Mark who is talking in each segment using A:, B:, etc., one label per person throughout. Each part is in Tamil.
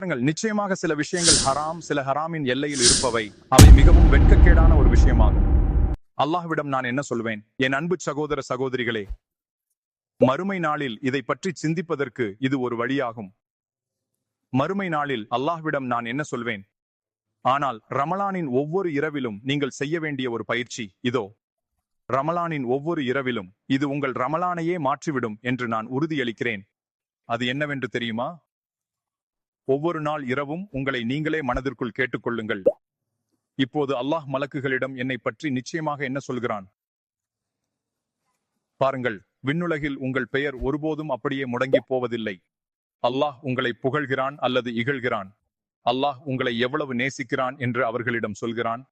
A: நிச்சயமாக சில விஷயங்கள் ஹராம், சில ஹராமின் எல்லையில் இருப்பவை. அவை மிகவும் வெட்கக்கேடான ஒரு விஷயமாகும். அல்லாஹ்விடம் நான் என்ன சொல்வேன்? என் அன்பு சகோதர சகோதரிகளே, மறுமை நாளில் இதை பற்றி சிந்திப்பதற்கு இது ஒரு வழியாகும். மறுமை நாளில் அல்லாஹ்விடம் நான் என்ன சொல்வேன்? ஆனால் ரமலானின் ஒவ்வொரு இரவிலும் நீங்கள் செய்ய வேண்டிய ஒரு பயிற்சி இதோ. ரமலானின் ஒவ்வொரு இரவிலும் இது உங்கள் ரமலானையே மாற்றிவிடும் என்று நான் உறுதியளிக்கிறேன். அது என்னவென்று தெரியுமா? ஒவ்வொரு நாள் இரவும் உங்களை நீங்களே மனதிற்குள் கேட்டுக்கொள்ளுங்கள், இப்போது அல்லாஹ் மலக்குகளிடம் என்னை பற்றி நிச்சயமாக என்ன சொல்கிறான் பாருங்கள். விண்ணுலகில் உங்கள் பெயர் ஒருபோதும் அப்படியே முடங்கி போவதில்லை. அல்லாஹ் உங்களை புகழ்கிறான் அல்லது இகழ்கிறான். அல்லாஹ் உங்களை எவ்வளவு நேசிக்கிறான் என்று அவர்களிடம் சொல்கிறான்,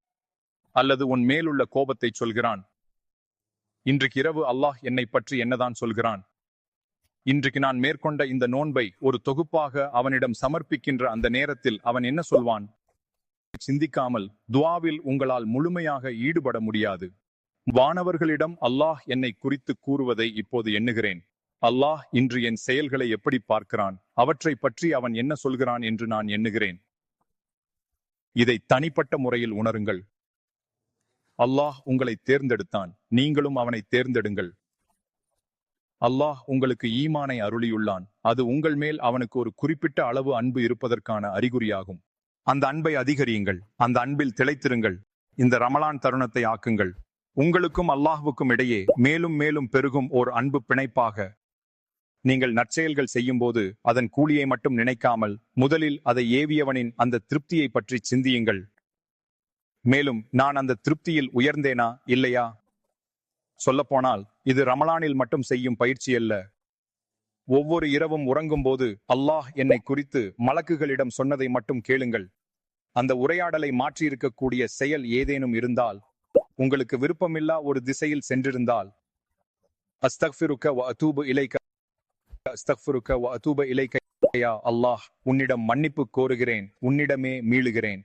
A: அல்லது உன் மேலுள்ள கோபத்தை சொல்கிறான். இன்றைக்கு இரவு அல்லாஹ் என்னை பற்றி என்னதான் சொல்கிறான்? இன்றைக்கு நான் மேற்கொண்ட இந்த நோன்பை ஒரு தொகுப்பாக அவனிடம் சமர்ப்பிக்கின்ற அந்த நேரத்தில் அவன் என்ன சொல்வான்? சிந்திக்காமல் துஆவில் உங்களால் முழுமையாக ஈடுபட முடியாது. வானவர்களிடம் அல்லாஹ் என்னை குறித்து கூறுவதை இப்போது எண்ணுகிறேன். அல்லாஹ் இன்று என் செயல்களை எப்படி பார்க்கிறான், அவற்றை பற்றி அவன் என்ன சொல்கிறான் என்று நான் எண்ணுகிறேன். இதை தனிப்பட்ட முறையில் உணருங்கள். அல்லாஹ் உங்களை தேர்ந்தெடுத்தான், நீங்களும் அவனை தேர்ந்தெடுங்கள். அல்லாஹ் உங்களுக்கு ஈமானை அருளியுள்ளான், அது உங்கள் மேல் அவனுக்கு ஒரு குறிப்பிட்ட அளவு அன்பு இருப்பதற்கான அறிகுறியாகும். அந்த அன்பை அதிகரியுங்கள், அந்த அன்பில் திளைத்திருங்கள். இந்த ரமலான் தருணத்தை ஆக்குங்கள் உங்களுக்கும் அல்லாஹ்வுக்கும் இடையே மேலும் மேலும் பெருகும் ஓர் அன்பு பிணைப்பாக. நீங்கள் நற்செயல்கள் செய்யும் போது அதன் கூலியை மட்டும் நினைக்காமல் முதலில் அதை ஏவியவனின் அந்த திருப்தியை பற்றி சிந்தியுங்கள். மேலும் நான் அந்த திருப்தியில் உயர்ந்தேனா இல்லையா? சொல்லப்போனால் இது ரமலானில் மட்டும் செய்யும் பயிற்சி அல்ல. ஒவ்வொரு இரவும் உறங்கும் போது அல்லாஹ் என்னை குறித்து மலக்குகளிடம் சொன்னதை மட்டும் கேளுங்கள். அந்த உரையாடலை மாற்றியிருக்கக்கூடிய செயல் ஏதேனும் இருந்தால், உங்களுக்கு விருப்பமில்லா ஒரு திசையில் சென்றிருந்தால், அஸ்தக்ஃபிருக்க வ அதூபு இலைக்க, அஸ்தக்ஃபிருக்க வ அதூபு இலைக்க, யா அல்லாஹ், உன்னிடம் மன்னிப்பு கோருகிறேன், உன்னிடமே மீளுகிறேன்.